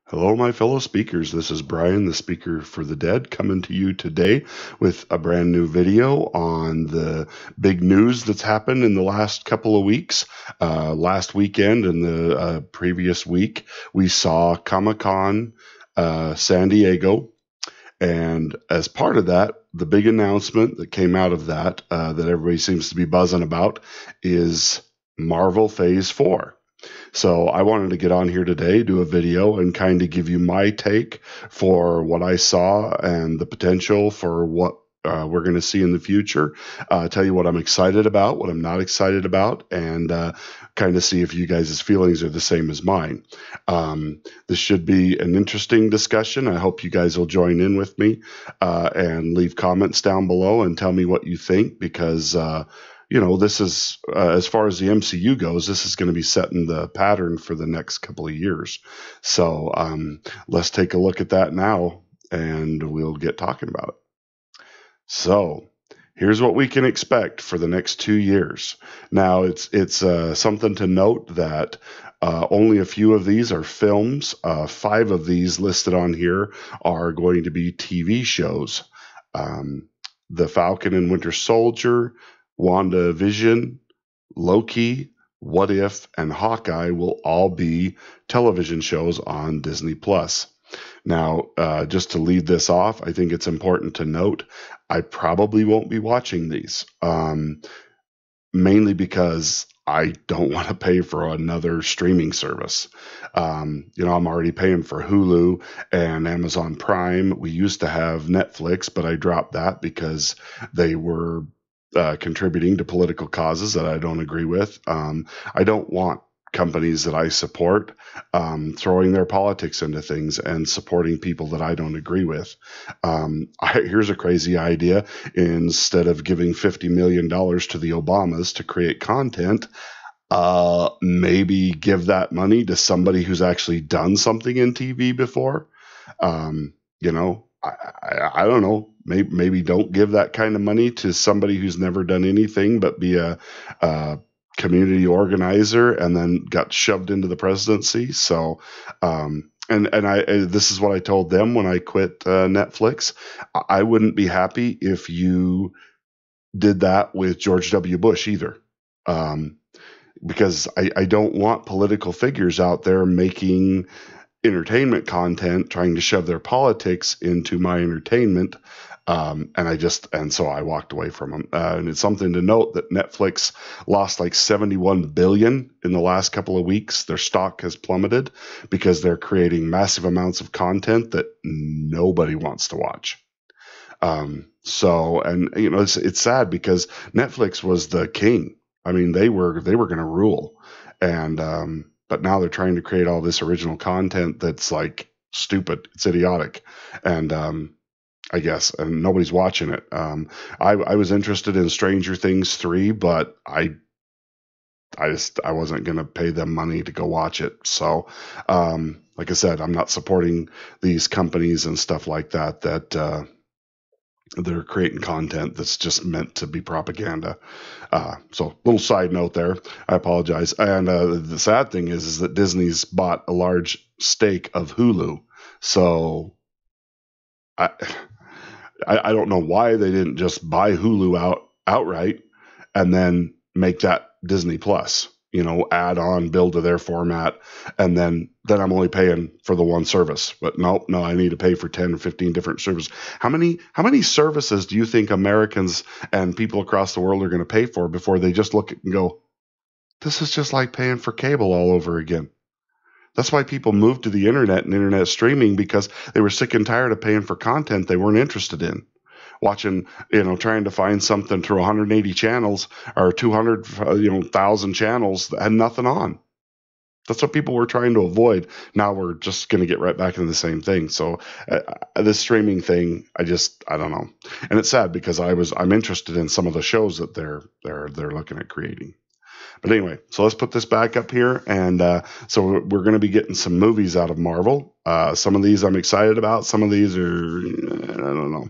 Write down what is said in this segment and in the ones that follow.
Hello, my fellow speakers. This is Brian, the speaker for the dead, coming to you today with a brand new video on the big news that's happened in the last couple of weeks. Last weekend and the previous week, we saw Comic-Con San Diego. And as part of that, the big announcement that came out of that, that everybody seems to be buzzing about, is Marvel Phase 4. So I wanted to get on here today, do a video, and kind of give you my take for what I saw and the potential for what we're going to see in the future. Tell you what I'm excited about, what I'm not excited about, and kind of see if you guys' feelings are the same as mine. This should be an interesting discussion. I hope you guys will join in with me and leave comments down below and tell me what you think, because this is, as far as the MCU goes, this is going to be setting the pattern for the next couple of years. So let's take a look at that now, and we'll get talking about it. So here's what we can expect for the next 2 years. Now, it's something to note that only a few of these are films. 5 of these listed on here are going to be TV shows. The Falcon and Winter Soldier, WandaVision, Loki, What If, and Hawkeye will all be television shows on Disney+. Now, just to lead this off, I think it's important to note, I probably won't be watching these, mainly because I don't want to pay for another streaming service. I'm already paying for Hulu and Amazon Prime. We used to have Netflix, but I dropped that because they were contributing to political causes that I don't agree with. I don't want companies that I support throwing their politics into things and supporting people that I don't agree with. Here's a crazy idea. Instead of giving $50 million to the Obamas to create content, maybe give that money to somebody who's actually done something in TV before. I don't know. Maybe don't give that kind of money to somebody who's never done anything but be a community organizer and then got shoved into the presidency. So, this is what I told them when I quit Netflix. I wouldn't be happy if you did that with George W. Bush either. Because I don't want political figures out there making entertainment content, trying to shove their politics into my entertainment. So I walked away from them. And it's something to note that Netflix lost like $71 billion in the last couple of weeks. Their stock has plummeted because they're creating massive amounts of content that nobody wants to watch. It's sad because Netflix was the king. I mean, they were going to rule, but now they're trying to create all this original content that's like stupid. It's idiotic. And I guess, and nobody's watching it. I was interested in Stranger Things 3, but I wasn't going to pay them money to go watch it. So, like I said, I'm not supporting these companies and stuff like that they're creating content that's just meant to be propaganda. So little side note there. I apologize. And the sad thing is that Disney's bought a large stake of Hulu. So I don't know why they didn't just buy Hulu outright and then make that Disney Plus, add on, build to their format, and then I'm only paying for the one service. But no, I need to pay for 10 or 15 different services. How many services do you think Americans and people across the world are going to pay for before they just look and go, this is just like paying for cable all over again? That's why people moved to the internet and internet streaming, because they were sick and tired of paying for content they weren't interested in. Watching, trying to find something through 180 channels or 200,000 channels that had nothing on. That's what people were trying to avoid. Now we're just going to get right back into the same thing. So this streaming thing, I don't know. And it's sad because I'm interested in some of the shows that they're looking at creating. But anyway, so let's put this back up here. And so we're going to be getting some movies out of Marvel. Some of these I'm excited about. Some of these are, I don't know.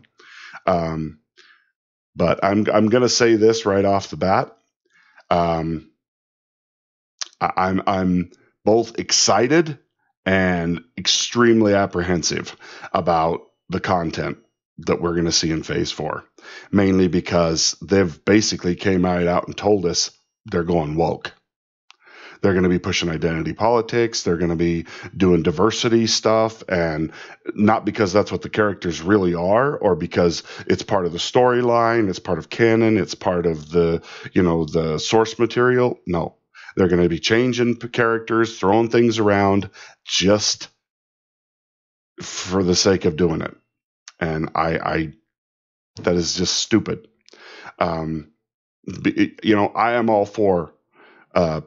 But I'm going to say this right off the bat. I'm both excited and extremely apprehensive about the content that we're going to see in phase 4, mainly because they've basically came right out and told us they're going woke. They're going to be pushing identity politics. They're going to be doing diversity stuff, and not because that's what the characters really are, or because it's part of the storyline, it's part of canon, it's part of the, the source material. No, they're going to be changing characters, throwing things around just for the sake of doing it. And I that is just stupid. I am all for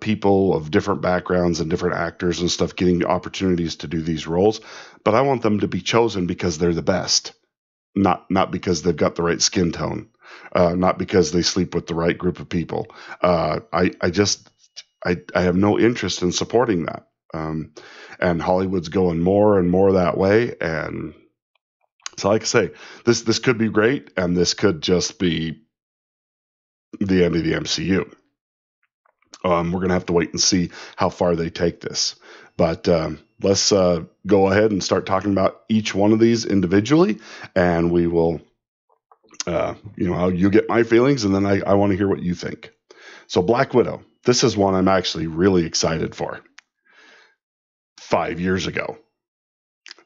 people of different backgrounds and different actors and stuff getting opportunities to do these roles, but I want them to be chosen because they're the best, not because they've got the right skin tone, not because they sleep with the right group of people. I have no interest in supporting that, and Hollywood's going more and more that way. And so, like I say, this could be great, and this could just be the end of the MCU. We're going to have to wait and see how far they take this. But let's go ahead and start talking about each one of these individually, and we will, you get my feelings, and then I want to hear what you think. So Black Widow, this is one I'm actually really excited for. 5 years ago.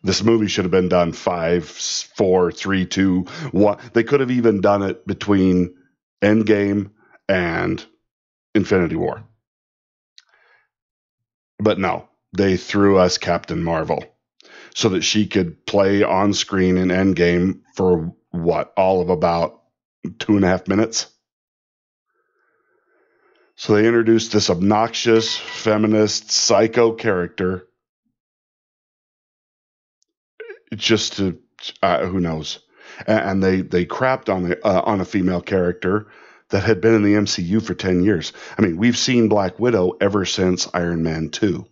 This movie should have been done 5, 4, 3, 2, 1. They could have even done it between Endgame and Infinity War. But no, they threw us Captain Marvel so that she could play on screen in Endgame for all of about 2.5 minutes. So they introduced this obnoxious, feminist, psycho character just to, who knows. And they crapped on a female character that had been in the MCU for 10 years. I mean, we've seen Black Widow ever since Iron Man 2.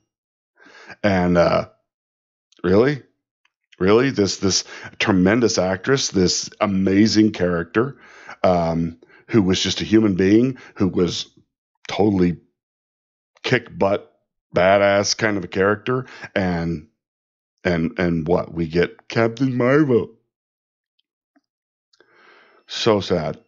And really? This tremendous actress, this amazing character, who was just a human being, who was totally kick butt, badass kind of a character. And what? We get Captain Marvel. So sad.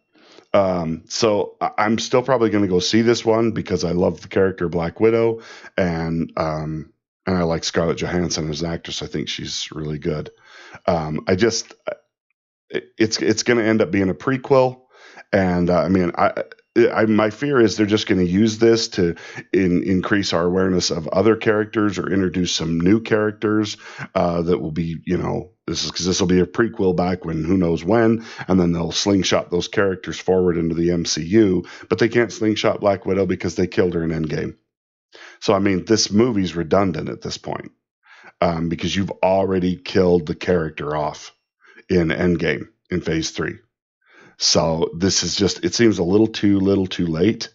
So I'm still probably going to go see this one because I love the character Black Widow, and I like Scarlett Johansson as an actress. I think she's really good. It's going to end up being a prequel, and my fear is they're just going to use this to increase our awareness of other characters or introduce some new characters that will be, this will be a prequel back when who knows when, and then they'll slingshot those characters forward into the MCU, but they can't slingshot Black Widow because they killed her in Endgame. So, I mean, this movie's redundant at this point, because you've already killed the character off in Endgame in Phase 3. So this is just, it seems a little too late.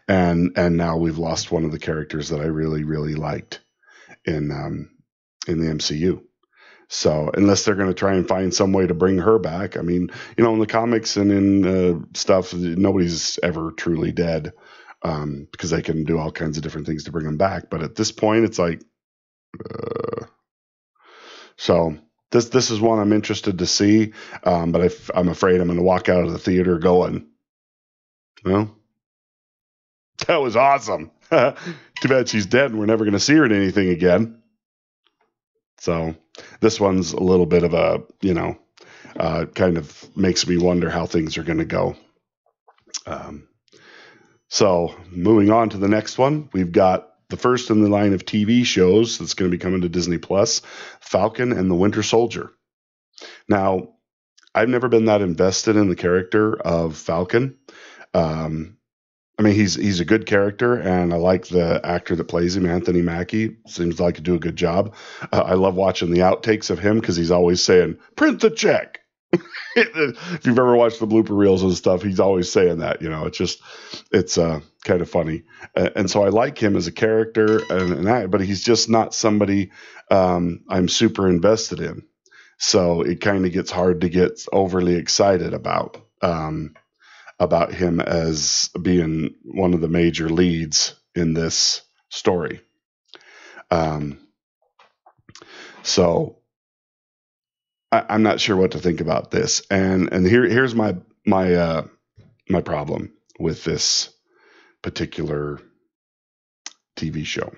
And now we've lost one of the characters that I really, really liked in the MCU. So unless they're going to try and find some way to bring her back, I mean, in the comics and in stuff, nobody's ever truly dead, because they can do all kinds of different things to bring them back. But at this point, it's like, so this is one I'm interested to see, but I'm afraid I'm going to walk out of the theater going, well, that was awesome. Too bad she's dead and we're never going to see her in anything again. So this one's a little bit of a, kind of makes me wonder how things are going to go. So moving on to the next one, we've got the first in the line of TV shows that's going to be coming to Disney Plus, Falcon and the Winter Soldier. Now, I've never been that invested in the character of Falcon. I mean, he's a good character, and I like the actor that plays him, Anthony Mackie. Seems like he do a good job. I love watching the outtakes of him because he's always saying, "Print the check." If you've ever watched the blooper reels and stuff, he's always saying that. It's kind of funny, and so I like him as a character, but he's just not somebody I'm super invested in. So it kind of gets hard to get overly excited about him as being one of the major leads in this story. So I'm not sure what to think about this. And here's my problem with this particular TV show.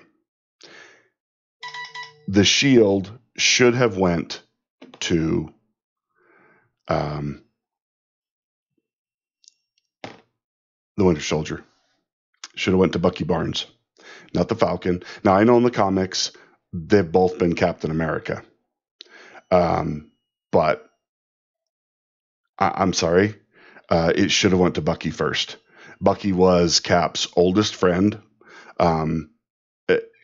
The Shield should have went to the Winter Soldier. Should have went to Bucky Barnes, not the Falcon. Now I know in the comics they've both been Captain America, but I'm sorry, it should have went to Bucky first. Bucky was Cap's oldest friend.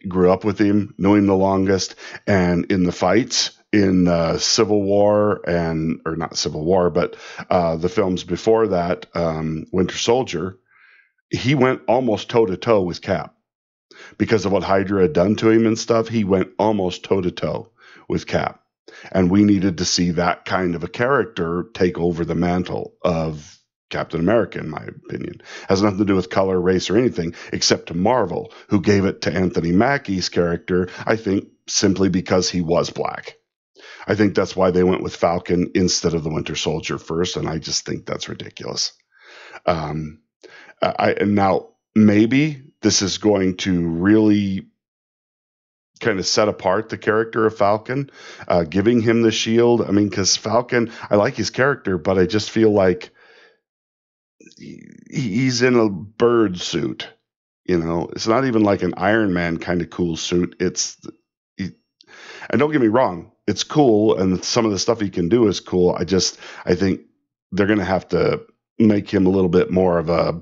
Grew up with him, knew him the longest, and in the fights in Civil War or not Civil War, but the films before that, Winter Soldier, he went almost toe to toe with Cap because of what Hydra had done to him and stuff. He went almost toe to toe with Cap, and we needed to see that kind of a character take over the mantle of Captain America, in my opinion. Has nothing to do with color, race, or anything, except to Marvel, who gave it to Anthony Mackie's character, I think, simply because he was black. I think that's why they went with Falcon instead of the Winter Soldier first, and I just think that's ridiculous. Now, maybe this is going to really kind of set apart the character of Falcon, giving him the shield. I mean, because Falcon, I like his character, but I just feel like he's in a bird suit. It's not even like an Iron Man kind of cool suit. And don't get me wrong, it's cool, and some of the stuff he can do is cool. I think they're going to have to make him a little bit more of a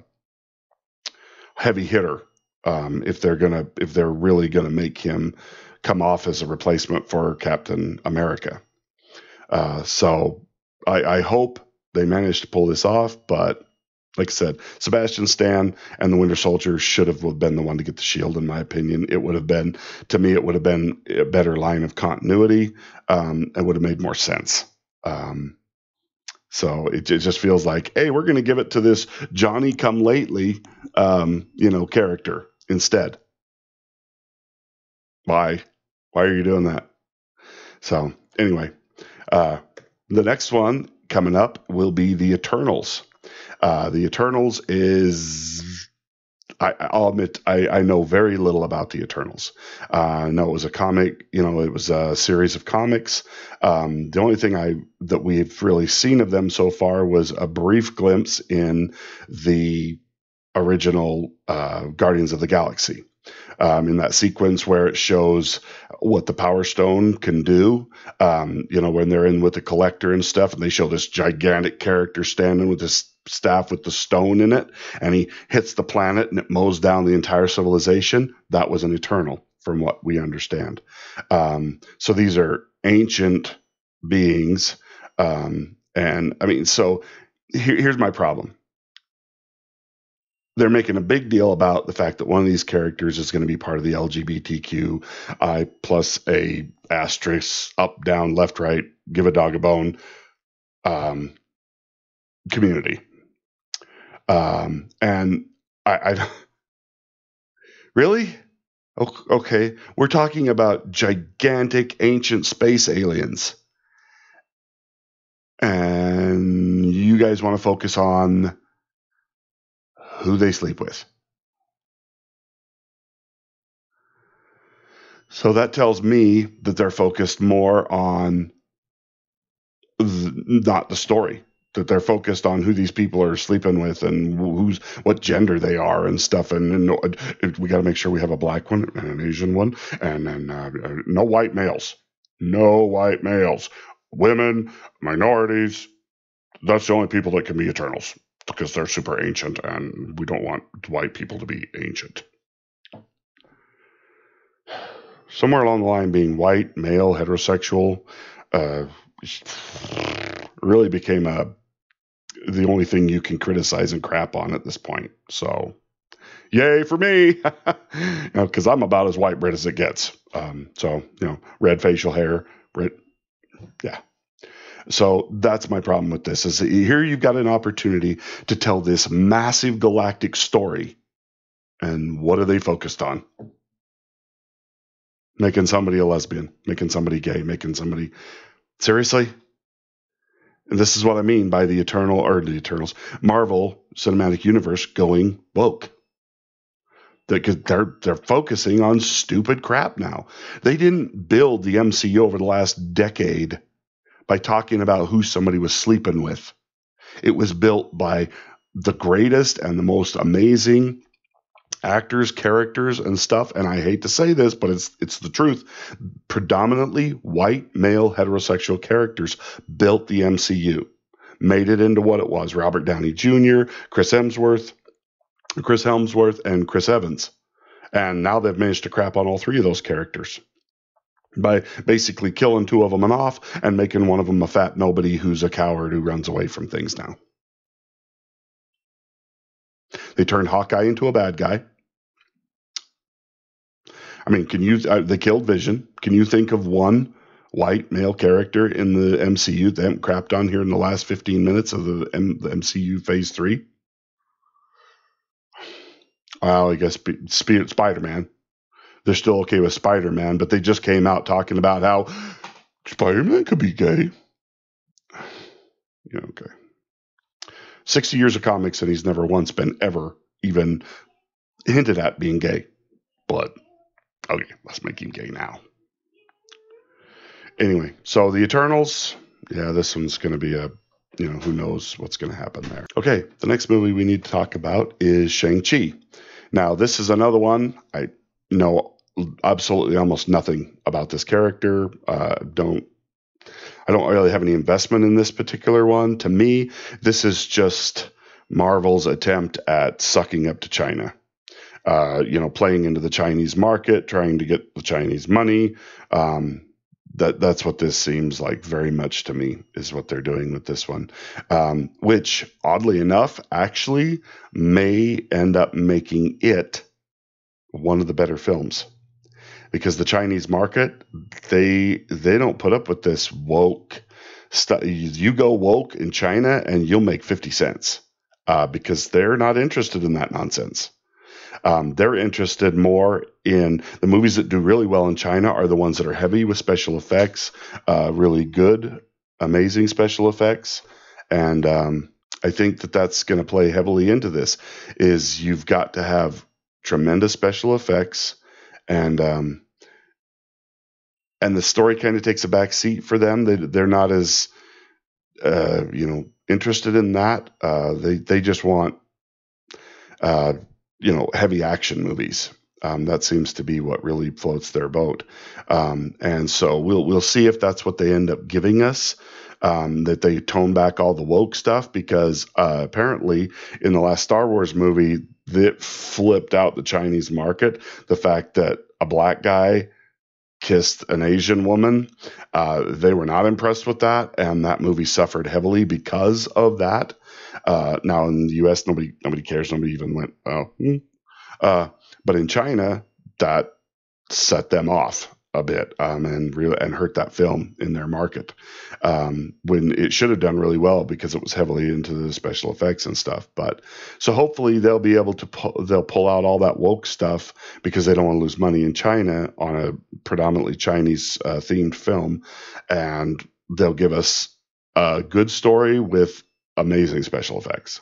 heavy hitter if they're really gonna make him come off as a replacement for Captain America. So I hope they manage to pull this off, but like I said, Sebastian Stan and the Winter Soldier should have been the one to get the shield, in my opinion. It would have been a better line of continuity. It would have made more sense. So it just feels like, hey, we're going to give it to this Johnny come lately, character instead. Why are you doing that? So anyway, the next one coming up will be the Eternals. The Eternals is, I'll admit, I know very little about the Eternals. I know it was a comic, it was a series of comics. The only thing that we've really seen of them so far was a brief glimpse in the original Guardians of the Galaxy. In that sequence where it shows what the Power Stone can do, when they're in with the Collector and stuff, and they show this gigantic character standing with this staff with the stone in it, and he hits the planet and it mows down the entire civilization. That was an Eternal, from what we understand. So these are ancient beings, and I mean, so here's my problem. They're making a big deal about the fact that one of these characters is going to be part of the LGBTQI plus a asterisk, up, down, left, right, give a dog a bone community. And I really? Okay. We're talking about gigantic ancient space aliens. And you guys want to focus on who they sleep with. So that tells me that they're focused more on not the story, that they're focused on who these people are sleeping with and what gender they are and stuff. And we got to make sure we have a black one and an Asian one, and then no white males, women, minorities. That's the only people that can be Eternals, because they're super ancient, and we don't want white people to be ancient. Somewhere along the line, being white, male, heterosexual, really became the only thing you can criticize and crap on at this point. So, yay for me, because I'm about as white bread as it gets. Red facial hair, yeah. So that's my problem with this, is that here you've got an opportunity to tell this massive galactic story. And what are they focused on? Making somebody a lesbian, making somebody gay, making somebody... Seriously? And this is what I mean by the Eternals, Marvel Cinematic Universe going woke. They're focusing on stupid crap now. They didn't build the MCU over the last decade by talking about who somebody was sleeping with. It was built by the greatest and the most amazing actors, characters, and stuff. And I hate to say this, but it's the truth. Predominantly white, male, heterosexual characters built the MCU, made it into what it was. Robert Downey Jr., Chris Hemsworth, and Chris Evans. And now they've managed to crap on all three of those characters by basically killing two of them off and making one of them a fat nobody who's a coward who runs away from things now. They turned Hawkeye into a bad guy. I mean, they killed Vision. Can you think of one white male character in the MCU they haven't crapped on here in the last 15 minutes of the MCU Phase 3? Well, I guess Spider-Man. They're still okay with Spider-Man, but they just came out talking about how Spider-Man could be gay. Yeah, okay. 60 years of comics, and he's never once been ever even hinted at being gay. But, okay, let's make him gay now. Anyway, so the Eternals, yeah, this one's going to be who knows what's going to happen there. Okay, the next movie we need to talk about is Shang-Chi. Now, this is another one. I know absolutely almost nothing about this character. I don't really have any investment in this particular one. To me, this is just Marvel's attempt at sucking up to China. Playing into the Chinese market, trying to get the Chinese money. That's what this seems like very much to me, is what they're doing with this one, which oddly enough actually may end up making it one of the better films, because the Chinese market, they don't put up with this woke stuff. You go woke in China and you'll make 50 cents because they're not interested in that nonsense. They're interested more in the movies that do really well in China are the ones that are heavy with special effects, really good, amazing special effects. And I think that's going to play heavily into this, is you've got to have tremendous special effects, and the story kind of takes a back seat for them. They're not as, interested in that. They just want, heavy action movies. That seems to be what really floats their boat. And so we'll see if that's what they end up giving us, that they tone back all the woke stuff, because apparently in the last Star Wars movie, that flipped out the Chinese market. The fact that a black guy kissed an Asian woman, they were not impressed with that, and that movie suffered heavily because of that. Now in the U.S., nobody cares. Nobody even went, oh. But in China, that set them off a bit, and hurt that film in their market, when it should have done really well because it was heavily into the special effects and stuff. But so hopefully they'll be able to they'll pull out all that woke stuff, because they don't want to lose money in China on a predominantly Chinese themed film, and they'll give us a good story with amazing special effects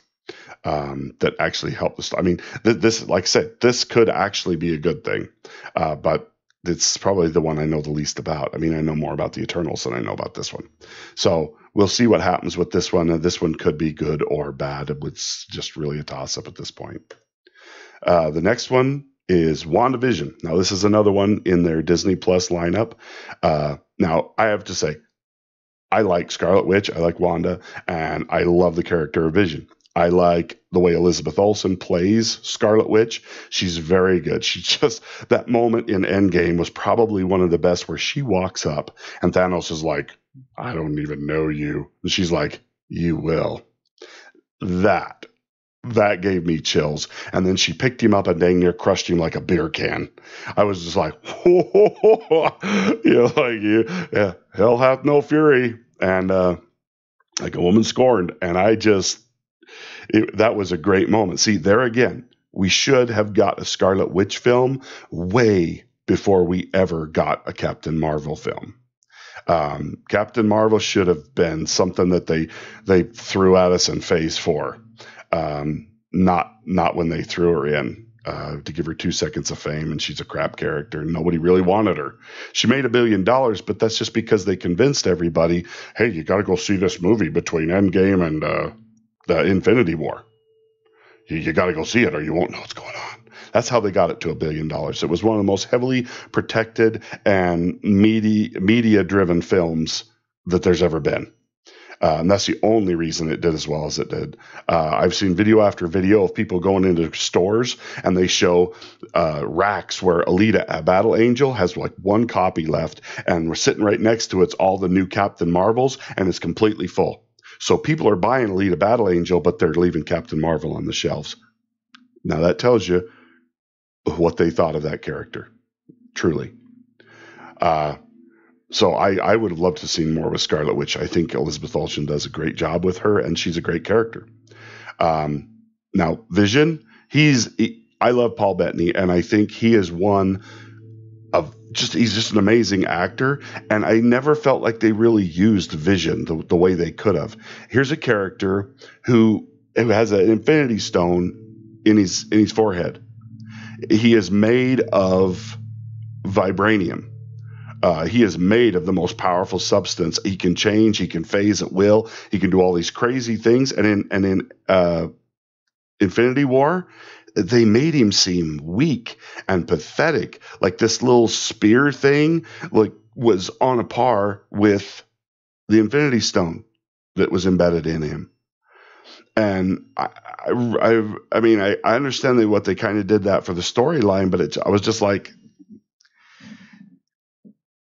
that actually help the story. I mean, this, like I said, this could actually be a good thing, but it's probably the one I know the least about. I mean, I know more about the Eternals than I know about this one. So we'll see what happens with this one. This one could be good or bad. It's just really a toss-up at this point. The next one is WandaVision. Now, this is another one in their Disney Plus lineup. Now, I have to say, I like Scarlet Witch, I like Wanda, and I love the character of Vision. I like the way Elizabeth Olsen plays Scarlet Witch. She's very good. That moment in Endgame was probably one of the best, where she walks up and Thanos is like, I don't even know you. And she's like, you will. That gave me chills. And then she picked him up and dang near crushed him like a beer can. I was just like, yeah, hell hath no fury. And like a woman scorned. And that was a great moment. See, there again, we should have got a Scarlet Witch film way before we ever got a Captain Marvel film. Captain Marvel should have been something that they threw at us in Phase 4, not when they threw her in to give her 2 seconds of fame, and she's a crap character. Nobody really wanted her. She made $1 billion, but that's just because they convinced everybody, hey, you got to go see this movie between Endgame and the Infinity War. You got to go see it, or you won't know what's going on. That's how they got it to $1 billion. It was one of the most heavily protected and media-driven films that there's ever been. And that's the only reason it did as well as it did. I've seen video after video of people going into stores, and they show racks where Alita, a Battle Angel, has like 1 copy left, and we're sitting right next to it's all the new Captain Marvels, and it's completely full. So people are buying Alita Battle Angel, but they're leaving Captain Marvel on the shelves. Now that tells you what they thought of that character, truly. So I would have loved to see more with Scarlet Witch. I think Elizabeth Olsen does a great job with her, and she's a great character. Now, Vision, I love Paul Bettany, and I think he is one of he's just an amazing actor, and I never felt like they really used Vision the way they could have. Here's a character who has an Infinity Stone in his forehead. He is made of vibranium. He is made of the most powerful substance. He can change. He can phase at will. He can do all these crazy things. And in Infinity War, they made him seem weak and pathetic. Like this little spear thing, like was on a par with the Infinity Stone that was embedded in him. And I mean, I understand what they kind of did that for the storyline, but I was just like,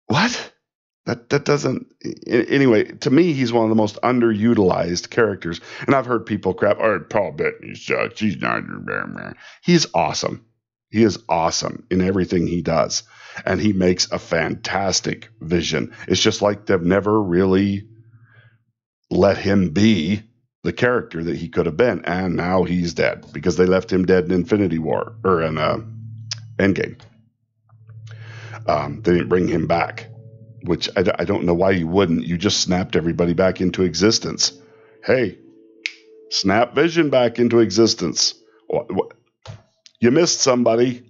what? That doesn't. Anyway, to me, he's one of the most underutilized characters. And I've heard people crap, oh, Paul Bettany sucks. He's not. He's awesome. He is awesome in everything he does. And he makes a fantastic Vision. It's just like they've never really let him be the character that he could have been. And now he's dead because they left him dead in Infinity War or in Endgame. They didn't bring him back, which I don't know why you wouldn't. You just snapped everybody back into existence. Hey, snap Vision back into existence. What? You missed somebody.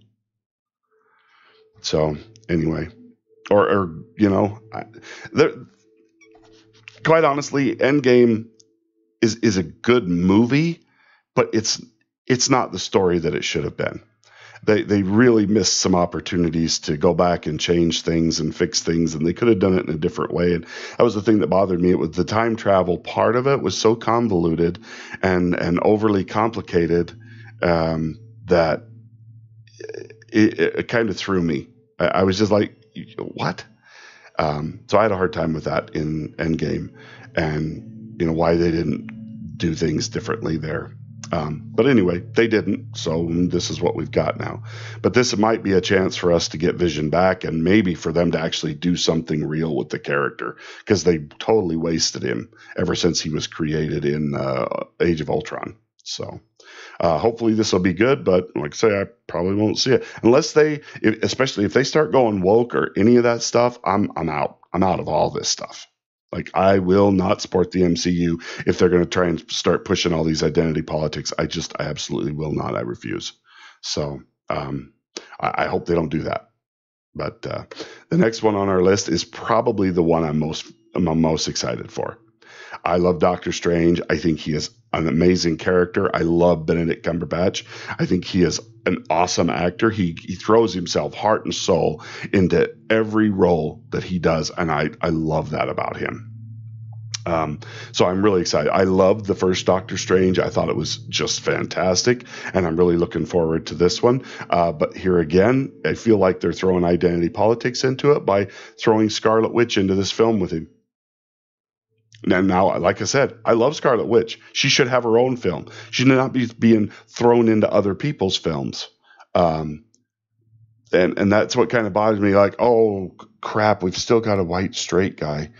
So anyway, or you know, quite honestly, Endgame is a good movie, but it's not the story that it should have been. They really missed some opportunities to go back and change things and fix things, and they could have done it in a different way. And that was the thing that bothered me. It was the time travel part of it was so convoluted and overly complicated that it kind of threw me. I was just like, what? So I had a hard time with that in Endgame, and you know why they didn't do things differently there. But anyway, they didn't, so this is what we've got now. But this might be a chance for us to get Vision back, and maybe for them to actually do something real with the character, because they totally wasted him ever since he was created in Age of Ultron. So hopefully this will be good, but like I say, I probably won't see it unless especially if they start going woke or any of that stuff. I'm out. I'm out of all this stuff. Like, I will not support the MCU if they're going to try and start pushing all these identity politics. I absolutely will not. I refuse. So I hope they don't do that. But the next one on our list is probably the one I'm most excited for. I love Doctor Strange. I think he is an amazing character. I love Benedict Cumberbatch. I think he is an awesome actor. He throws himself heart and soul into every role that he does, and I love that about him. So I'm really excited. I loved the first Doctor Strange. I thought it was just fantastic, and I'm really looking forward to this one. But here again, I feel like they're throwing identity politics into it by throwing Scarlet Witch into this film with him. Now, like I said, I love Scarlet Witch. She should have her own film. She should not be being thrown into other people's films. And that's what kind of bothers me. Like, oh crap, we've still got a white straight guy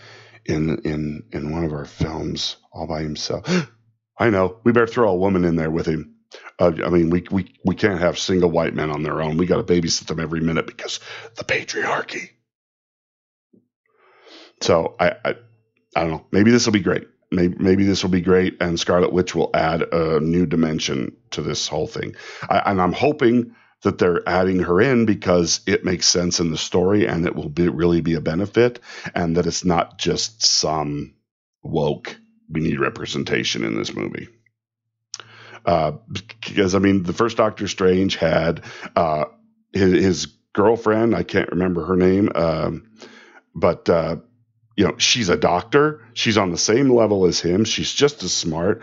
in one of our films all by himself. I know, we better throw a woman in there with him. I mean, we can't have single white men on their own. We got to babysit them every minute because the patriarchy. So I don't know. Maybe this will be great. Maybe this will be great, and Scarlet Witch will add a new dimension to this whole thing. And I'm hoping that they're adding her in because it makes sense in the story, and it will really be a benefit, and that it's not just some woke. We need representation in this movie. Because I mean, the first Doctor Strange had his girlfriend. I can't remember her name, but she's a doctor. She's on the same level as him. She's just as smart.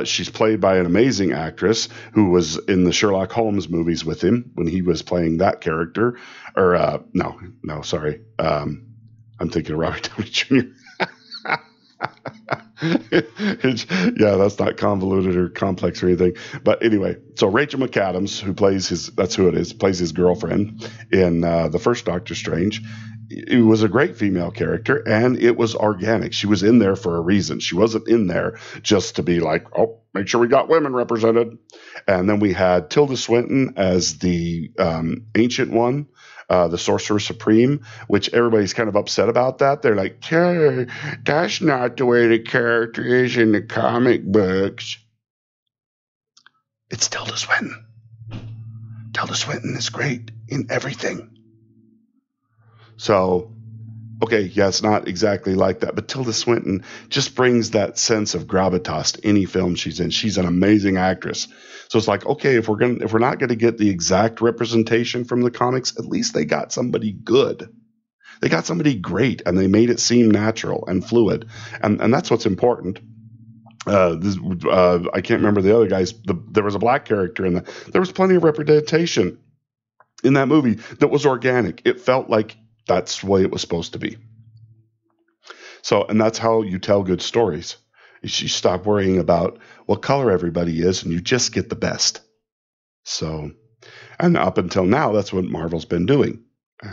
She's played by an amazing actress who was in the Sherlock Holmes movies with him when he was playing that character. Or no, sorry. I'm thinking of Robert Downey Jr. Yeah, that's not convoluted or complex or anything. But anyway, so Rachel McAdams, who plays plays his girlfriend in the first Doctor Strange. It was a great female character, and it was organic. She was in there for a reason. She wasn't in there just to be like, oh, make sure we got women represented. And then we had Tilda Swinton as the Ancient One, the Sorcerer Supreme, which everybody's kind of upset about that. They're like, hey, that's not the way the character is in the comic books. It's Tilda Swinton. Tilda Swinton is great in everything. So, okay, yeah, it's not exactly like that, but Tilda Swinton just brings that sense of gravitas to any film she's in. She's an amazing actress. So it's like, okay, if we're not going to get the exact representation from the comics, at least they got somebody good. They got somebody great, and they made it seem natural and fluid, and that's what's important. I can't remember the other guys. There was a black character in there was plenty of representation in that movie that was organic. It felt like that's the way it was supposed to be. So, and that's how you tell good stories. You stop worrying about what color everybody is, and you just get the best. So, and up until now, that's what Marvel's been doing. I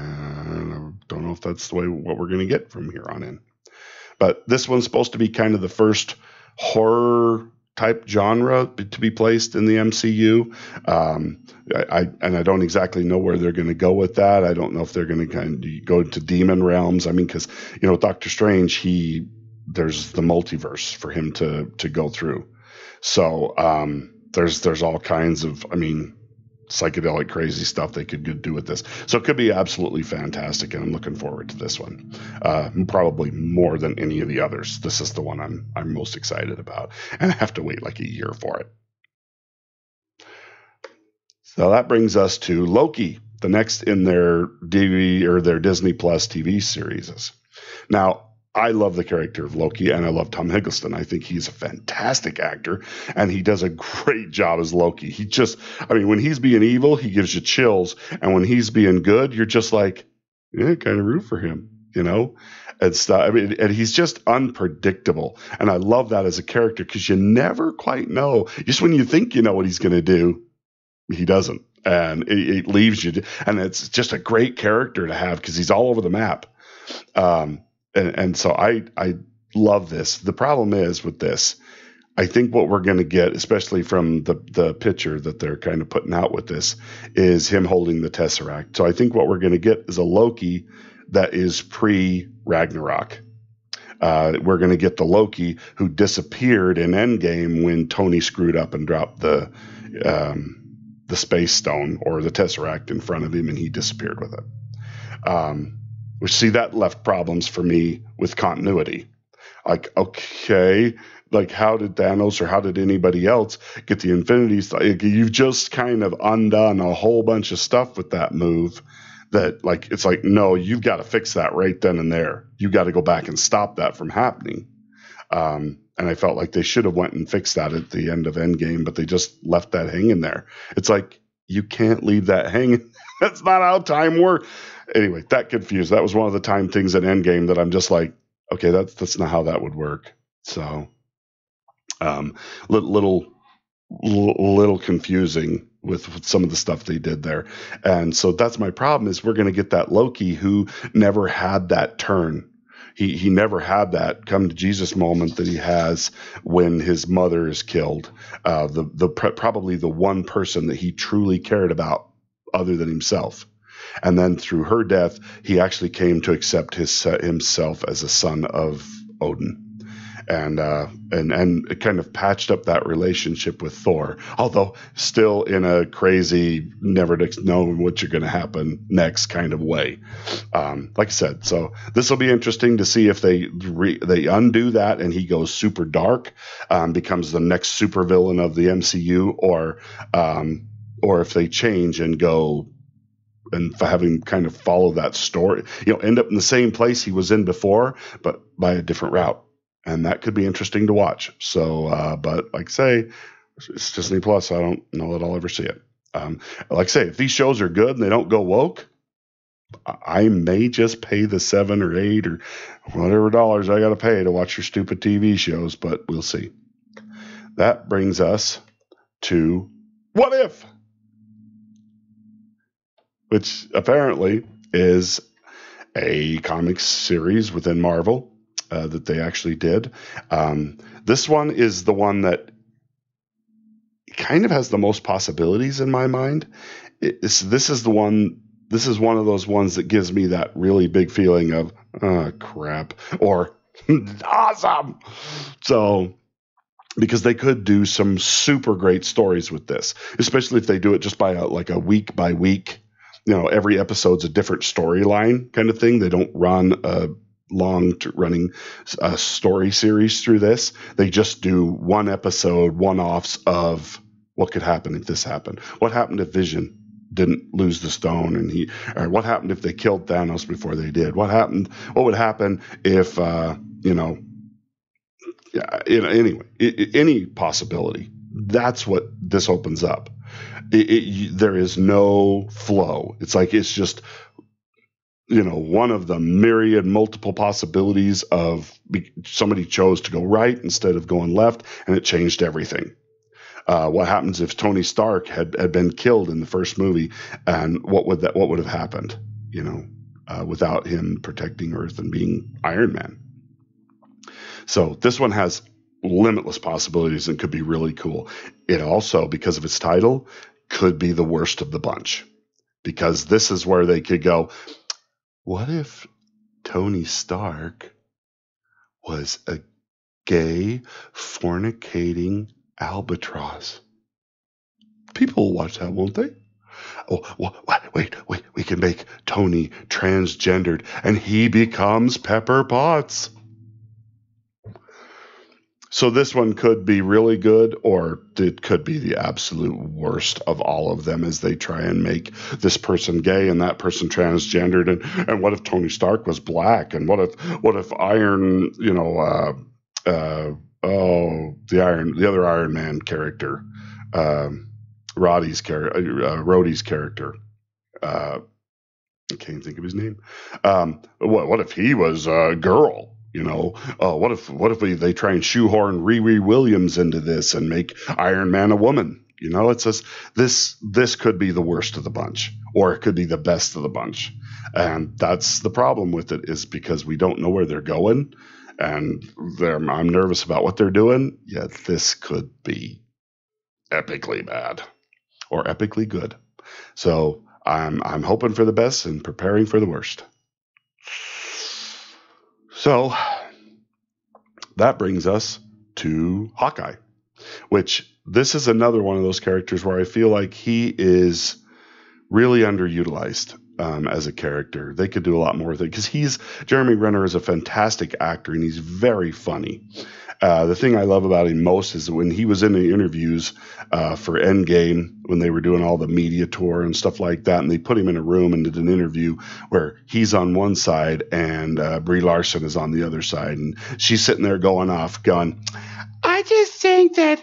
don't know if that's the way what we're going to get from here on in. But this one's supposed to be kind of the first horror type genre to be placed in the MCU. I don't exactly know where they're going to go with that. I don't know if they're going to kind of go to demon realms. I mean, because Doctor Strange, there's the multiverse for him to go through. So there's all kinds of psychedelic crazy stuff they could do with this. So it could be absolutely fantastic, and I'm looking forward to this one. Probably more than any of the others. This is the one I'm most excited about, and I have to wait like a year for it. So that brings us to Loki, the next in their DVD or their Disney Plus TV series. Now, I love the character of Loki, and I love Tom Hiddleston. I think he's a fantastic actor, and he does a great job as Loki. When he's being evil, he gives you chills, and when he's being good, you're just like, yeah, kind of root for him, and stuff. And he's just unpredictable, and I love that as a character because you never quite know. Just when you think you know what he's going to do, he doesn't, and it leaves you. And it's just a great character to have because he's all over the map. And so I love this. The problem is with this, I think what we're going to get, especially from the picture that they're kind of putting out with this, is him holding the Tesseract. So I think what we're going to get is a Loki that is pre-Ragnarok. We're going to get the Loki who disappeared in Endgame when Tony screwed up and dropped the Space Stone or the Tesseract in front of him, and he disappeared with it. Which, see, that left problems for me with continuity. Like, okay, like how did Thanos or how did anybody else get the Infinity Stone? You've just kind of undone a whole bunch of stuff with that move that, like, it's like, no, you've got to fix that right then and there. You got to go back and stop that from happening. And I felt like they should have went and fixed that at the end of Endgame, but they just left that hanging there. It's like, you can't leave that hanging. That's not how time works. Anyway, that confused. That was one of the time things in Endgame that I'm just like, okay, that's not how that would work. So, little confusing with some of the stuff they did there. And so that's my problem is we're going to get that Loki who never had that turn. He never had that come to Jesus moment that he has when his mother is killed. Probably the one person that he truly cared about other than himself. And then through her death, he actually came to accept himself as a son of Odin. And it kind of patched up that relationship with Thor, although still in a crazy, never know what you're going to happen next kind of way. Like I said, so this will be interesting to see if they undo that and he goes super dark, becomes the next supervillain of the MCU, or if they change and go and have him kind of follow that story, end up in the same place he was in before, but by a different route. And that could be interesting to watch. So, but like I say, it's Disney Plus. I don't know that I'll ever see it. Like I say, if these shows are good and they don't go woke, I may just pay the $7 or $8 or whatever dollars I got to pay to watch your stupid TV shows, but we'll see. That brings us to What If? Which apparently is a comics series within Marvel that they actually did. This one is the one that kind of has the most possibilities in my mind. This is one of those ones that gives me that really big feeling of, oh, crap, or awesome. So, because they could do some super great stories with this, especially if they do it just by a week by week. Every episode's a different storyline kind of thing. They don't run a running story series through this. They just do one episode, one-offs of what could happen if this happened. What happened if Vision didn't lose the stone, or what happened if they killed Thanos before they did? What would happen if anyway, any possibility. That's what this opens up. There is no flow. It's just one of the myriad multiple possibilities of somebody chose to go right instead of going left, and it changed everything. What happens if Tony Stark had been killed in the first movie, and what would have happened, without him protecting Earth and being Iron Man? So this one has limitless possibilities and could be really cool. It also, because of its title, could be the worst of the bunch, because this is where they could go, what if Tony Stark was a gay, fornicating albatross? People will watch that, won't they? Oh, wait, we can make Tony transgendered and he becomes Pepper Potts. So this one could be really good, or it could be the absolute worst of all of them as they try and make this person gay and that person transgendered. And what if Tony Stark was black? And what if Iron, the other Iron Man character, Rhodey's character. I can't think of his name. What if he was a girl? What if they try and shoehorn Riri Williams into this and make Iron Man a woman? It's just this could be the worst of the bunch, or it could be the best of the bunch. And that's the problem with it, is because we don't know where they're going, and I'm nervous about what they're doing. Yeah, this could be epically bad or epically good. So I'm hoping for the best and preparing for the worst. So that brings us to Hawkeye, which this is another one of those characters where I feel like he is really underutilized as a character. They could do a lot more with it, because Jeremy Renner is a fantastic actor and he's very funny. The thing I love about him most is when he was in the interviews for Endgame, when they were doing all the media tour and stuff like that, and they put him in a room and did an interview where he's on one side and Brie Larson is on the other side, and she's sitting there going, I just think that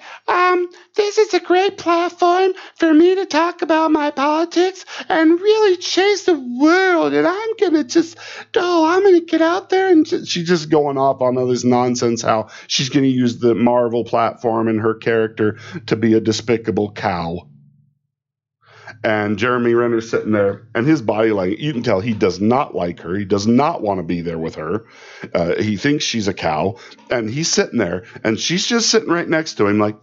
this is a great platform for me to talk about my politics and really chase the world. And I'm going to get out there. And she's just going off on all this nonsense, how she's going to use the Marvel platform and her character to be a despicable cow. And Jeremy Renner's sitting there, and his body language, you can tell he does not like her. He does not want to be there with her. He thinks she's a cow, and he's sitting there, and she's just sitting right next to him like,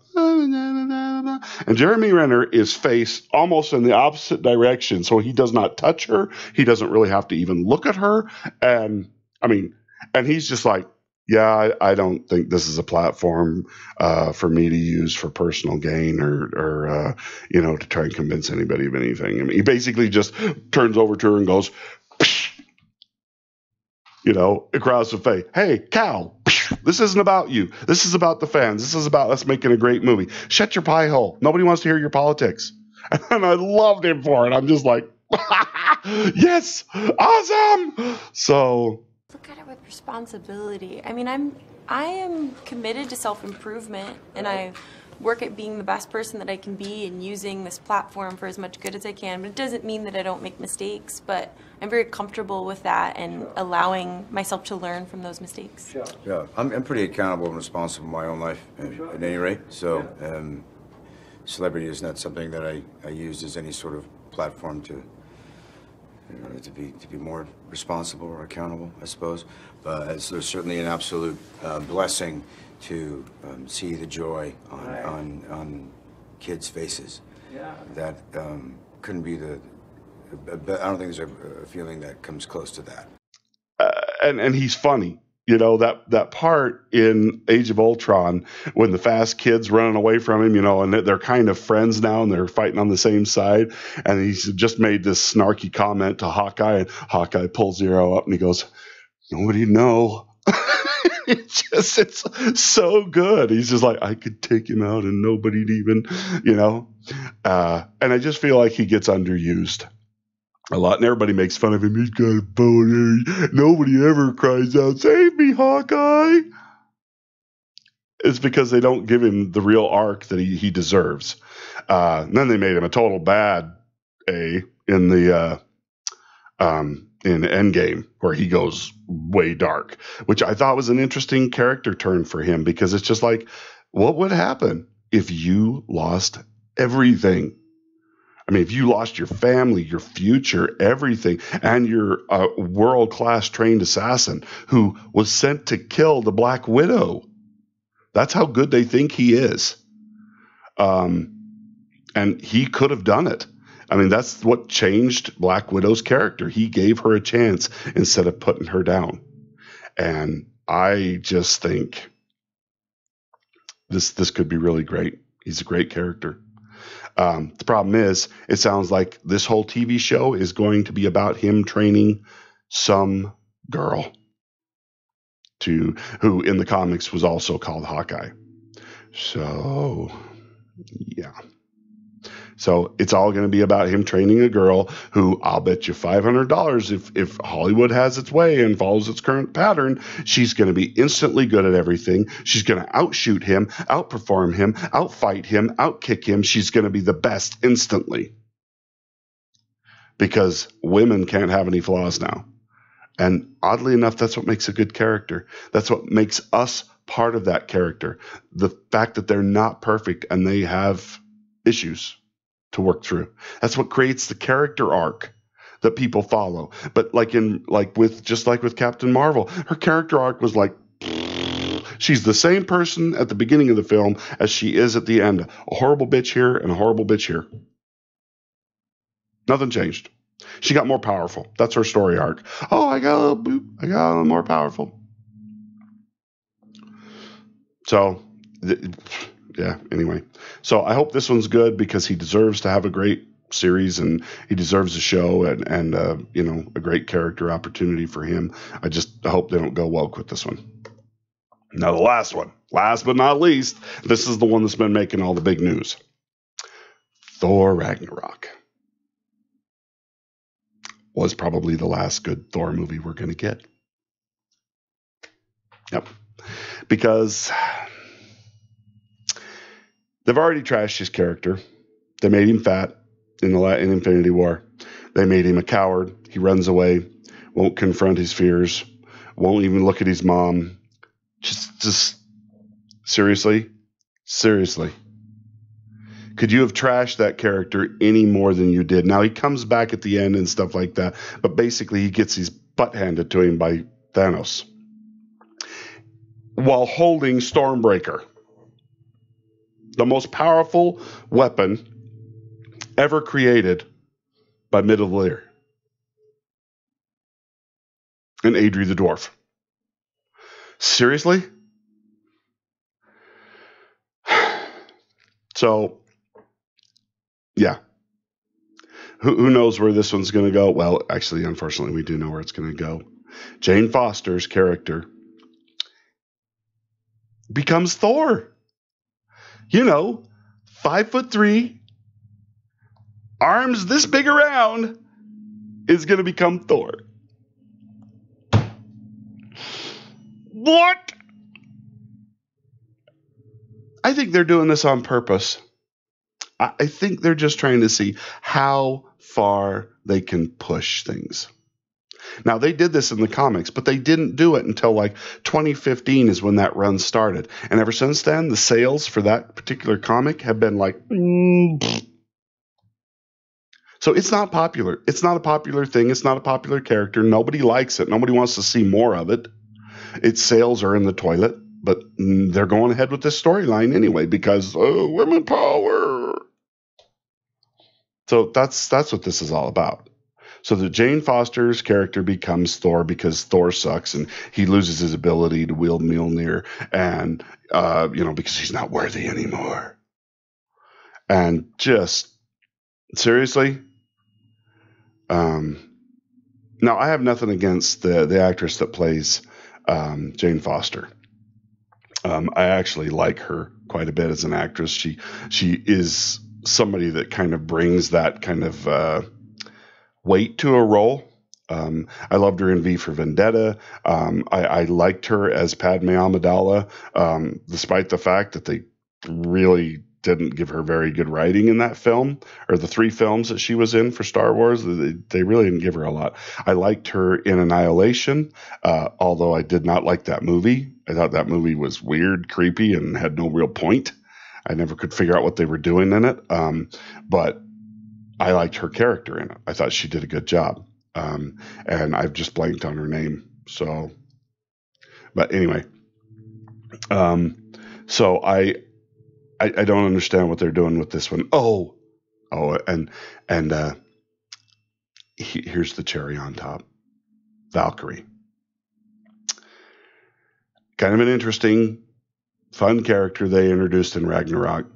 and Jeremy Renner is faced almost in the opposite direction, so he does not touch her. He doesn't really have to even look at her. And and he's just like, yeah, I don't think this is a platform for me to use for personal gain or to try and convince anybody of anything. I mean, he basically just turns over to her and goes, across the face, hey, cow, this isn't about you. This is about the fans. This is about us making a great movie. Shut your pie hole. Nobody wants to hear your politics. And I loved him for it. I'm just like, yes, awesome. So look at it with responsibility. I mean, I am committed to self-improvement, and I work at being the best person that I can be and using this platform for as much good as I can. But it doesn't mean that I don't make mistakes, but I'm very comfortable with that and allowing myself to learn from those mistakes. Yeah, I'm pretty accountable and responsible in my own life, at any rate. So celebrity is not something that I used as any sort of platform to be more responsible or accountable, I suppose. But there's certainly an absolute blessing to see the joy on kids' faces. Yeah. That couldn't be I don't think there's a feeling that comes close to that. And he's funny. That part in Age of Ultron when the fast kid's running away from him, and they're kind of friends now and they're fighting on the same side. And he's just made this snarky comment to Hawkeye, and Hawkeye pulls the arrow up and he goes, "Nobody know." It's so good. He's just like, I could take him out and nobody'd even, and I just feel like he gets underused a lot, and everybody makes fun of him. He's got a boner. Nobody ever cries out, "Save me, Hawkeye." It's because they don't give him the real arc that he deserves. And then they made him a total bad in the in Endgame, where he goes way dark, which I thought was an interesting character turn for him, because it's just like, what would happen if you lost everything? I mean, if you lost your family, your future, everything, and you're a world-class trained assassin who was sent to kill the Black Widow. That's how good they think he is. And he could have done it. I mean, that's what changed Black Widow's character. He gave her a chance instead of putting her down. And I just think this could be really great. He's a great character. The problem is, it sounds like this whole TV show is going to be about him training some girl who in the comics was also called Hawkeye. So, yeah. So it's all going to be about him training a girl who, I'll bet you $500 if Hollywood has its way and follows its current pattern, she's going to be instantly good at everything. She's going to outshoot him, outperform him, outfight him, outkick him. She's going to be the best instantly. Because women can't have any flaws now. And oddly enough, that's what makes a good character. That's what makes us part of that character. The fact that they're not perfect and they have issues to work through. That's what creates the character arc that people follow. But like with Captain Marvel, her character arc was like, she's the same person at the beginning of the film as she is at the end. A horrible bitch here and a horrible bitch here. Nothing changed. She got more powerful. That's her story arc. Oh, I got a little boop. I got a little more powerful. So, yeah, anyway. So I hope this one's good, because he deserves to have a great series and he deserves a show and a great character opportunity for him. I hope they don't go woke with this one. Now the last one, last but not least, this is the one that's been making all the big news. Thor Ragnarok was probably the last good Thor movie we're going to get. Yep. Because they've already trashed his character. They made him fat in Infinity War. They made him a coward. He runs away, won't confront his fears, won't even look at his mom. Just seriously. Could you have trashed that character any more than you did? Now, he comes back at the end and stuff like that, but basically he gets his butt handed to him by Thanos while holding Stormbreaker, the most powerful weapon ever created by Middle-earth and Adri the Dwarf. Seriously? So, yeah. Who knows where this one's going to go? Well, actually, unfortunately, we do know where it's going to go. Jane Foster's character becomes Thor. 5'3", arms this big around, is going to become Thor. What? I think they're doing this on purpose. I think they're just trying to see how far they can push things. Now, they did this in the comics, but they didn't do it until like 2015 is when that run started. And ever since then, the sales for that particular comic have been like, So it's not popular. It's not a popular thing. It's not a popular character. Nobody likes it. Nobody wants to see more of it. Its sales are in the toilet, but they're going ahead with this storyline anyway because women power. So that's what this is all about. So the Jane Foster's character becomes Thor because Thor sucks and he loses his ability to wield Mjolnir and because he's not worthy anymore. And just seriously, now I have nothing against the actress that plays Jane Foster. I actually like her quite a bit as an actress. She is somebody that kind of brings that kind of weight to a role. I loved her in V for Vendetta. I liked her as Padme Amidala, despite the fact that they really didn't give her very good writing in that film, or the 3 films that she was in for Star Wars. They really didn't give her a lot. I liked her in Annihilation, although I did not like that movie. I thought that movie was weird, creepy, and had no real point. I never could figure out what they were doing in it. But I liked her character in it. I thought she did a good job. And I've just blanked on her name. So, but anyway, so I don't understand what they're doing with this one. Here's the cherry on top. Valkyrie. Kind of an interesting, fun character they introduced in Ragnarok.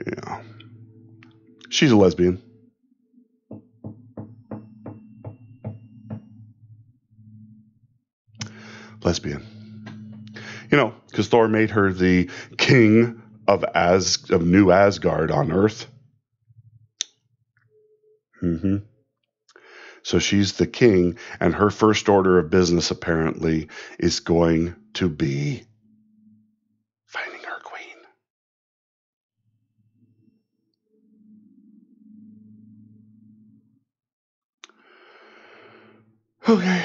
Yeah. She's a lesbian. Lesbian. Because Thor made her the king of New Asgard on Earth. So she's the king, and her first order of business apparently is going to be finding her queen. Okay.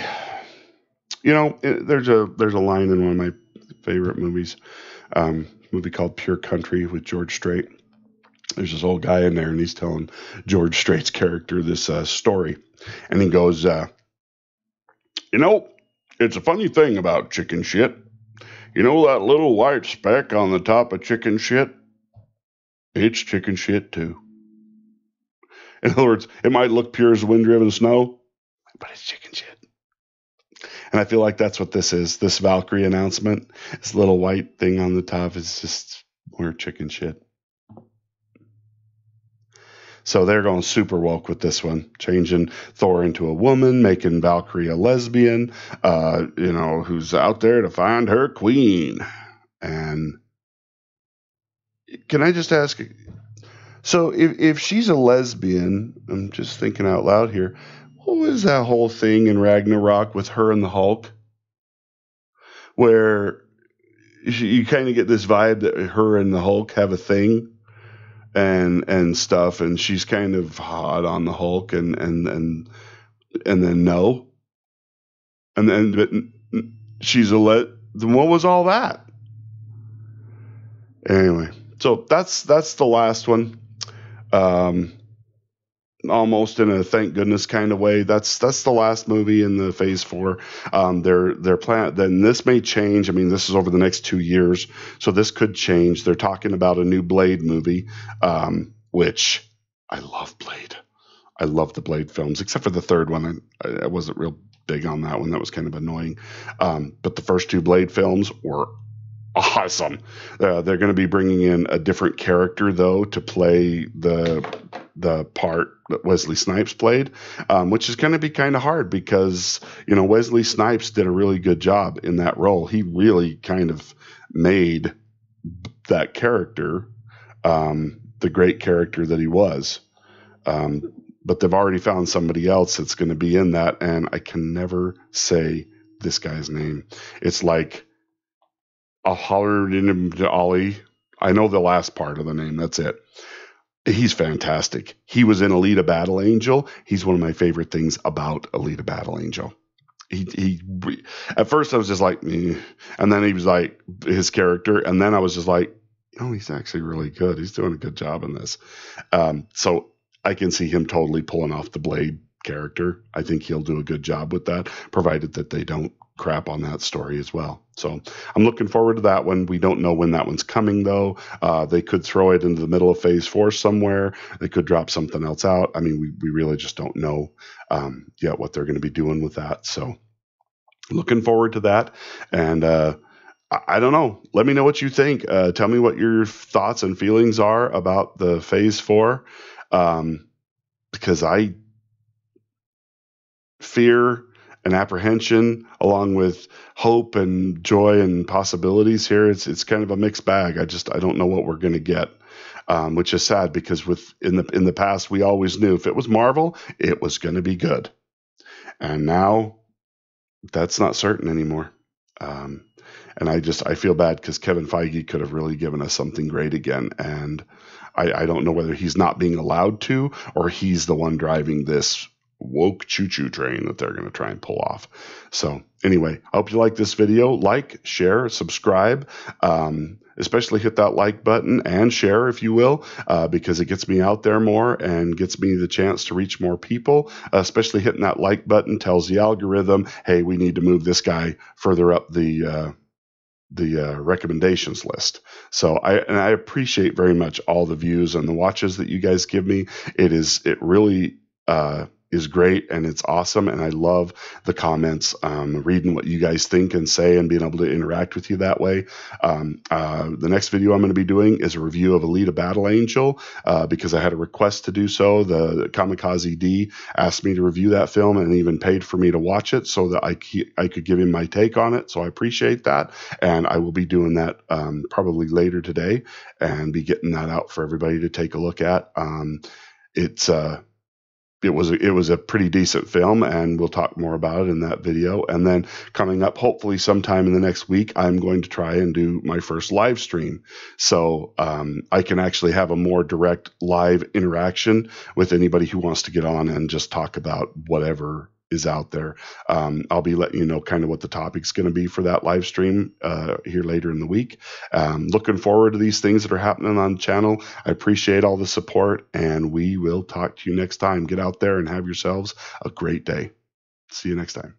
There's a line in one of my favorite movies, movie called Pure Country with George Strait. There's this old guy in there, and he's telling George Strait's character this story. And he goes, it's a funny thing about chicken shit. You know that little white speck on the top of chicken shit? It's chicken shit, too. In other words, it might look pure as wind-driven snow, but it's chicken shit. And I feel like that's what this is. This Valkyrie announcement, this little white thing on the top is just more chicken shit. So they're going super woke with this one, changing Thor into a woman, making Valkyrie a lesbian, who's out there to find her queen. And can I just ask, so if she's a lesbian, I'm just thinking out loud here, what was that whole thing in Ragnarok with her and the Hulk? Where you kind of get this vibe that her and the Hulk have a thing and stuff, and she's kind of hot on the Hulk and then no. And then but she's then what was all that? Anyway, So that's the last one. Almost in a thank goodness kind of way. That's the last movie in the Phase 4. Their plan. Then this may change. I mean, this is over the next 2 years, so this could change. They're talking about a new Blade movie, which I love Blade. I love the Blade films, except for the third one. I wasn't real big on that one. That was kind of annoying. But the first 2 Blade films were awesome. They're going to be bringing in a different character though to play the part that Wesley Snipes played, which is going to be kind of hard because Wesley Snipes did a really good job in that role. He really kind of made that character the great character that he was. But they've already found somebody else that's going to be in that, and I can never say this guy's name. It's like I'll holler in him to Ollie. I know the last part of the name. That's it. He's fantastic. He was in Alita Battle Angel. He's one of my favorite things about Alita Battle Angel. He at first I was just like, and then he was like his character, and then I was just like, oh, he's actually really good. He's doing a good job in this. So I can see him totally pulling off the Blade character. I think he'll do a good job with that, provided that they don't crap on that story as well. So I'm looking forward to that one. We don't know when that one's coming though. They could throw it into the middle of Phase 4 somewhere. They could drop something else out. I mean, we really just don't know yet what they're going to be doing with that. So looking forward to that. And I don't know. Let me know what you think. Tell me what your thoughts and feelings are about the Phase 4. Because I fear and apprehension along with hope and joy and possibilities here. It's kind of a mixed bag. I don't know what we're going to get, which is sad because in the past, we always knew if it was Marvel, it was going to be good. And now that's not certain anymore. And I feel bad because Kevin Feige could have really given us something great again. And I don't know whether he's not being allowed to or he's the one driving this woke choo-choo train that they're going to try and pull off. So anyway, I hope you like this video. Like, share, subscribe, especially hit that like button and share if you will, because it gets me out there more and gets me the chance to reach more people. Especially hitting that like button tells the algorithm, hey, we need to move this guy further up the recommendations list. So I appreciate very much all the views and the watches that you guys give me. It really is great and it's awesome. And I love the comments, reading what you guys think and say and being able to interact with you that way. The next video I'm going to be doing is a review of Alita Battle Angel, because I had a request to do so. The Kamikaze D asked me to review that film and even paid for me to watch it so that I could give him my take on it. So I appreciate that. And I will be doing that probably later today and be getting that out for everybody to take a look at. It was a pretty decent film, and we'll talk more about it in that video. And then coming up, hopefully sometime in the next week, I'm going to try and do my first live stream. So I can actually have a more direct live interaction with anybody who wants to get on and just talk about whatever is out there. I'll be letting you know kind of what the topic's going to be for that live stream here later in the week. Looking forward to these things that are happening on the channel. I appreciate all the support, and we will talk to you next time. Get out there and have yourselves a great day. See you next time.